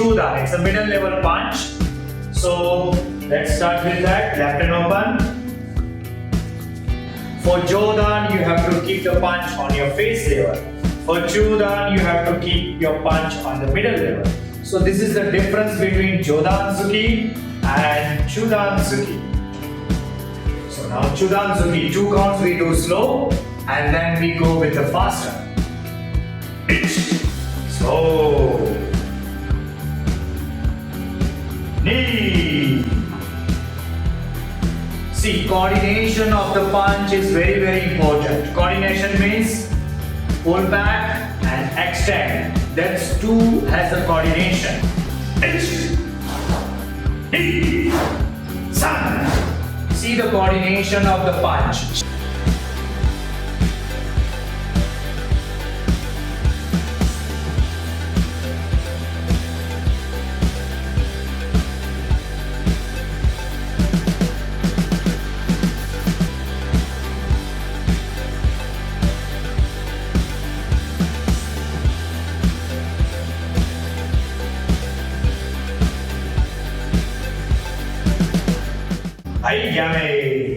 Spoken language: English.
Chudan. It's a middle level punch. So let's start with that. Left and open. For Jodan, you have to keep the punch on your face level. For Chudan, you have to keep your punch on the middle level. So this is the difference between Jodan Zuki and Chudan Zuki. So now Chudan Zuki, 2 counts we do slow and then we go with the faster. Slow. Knee. See, coordination of the punch is very, very important. Coordination means pull back and extend. That's 2 has a coordination. See the coordination of the punch. Aí, Yame.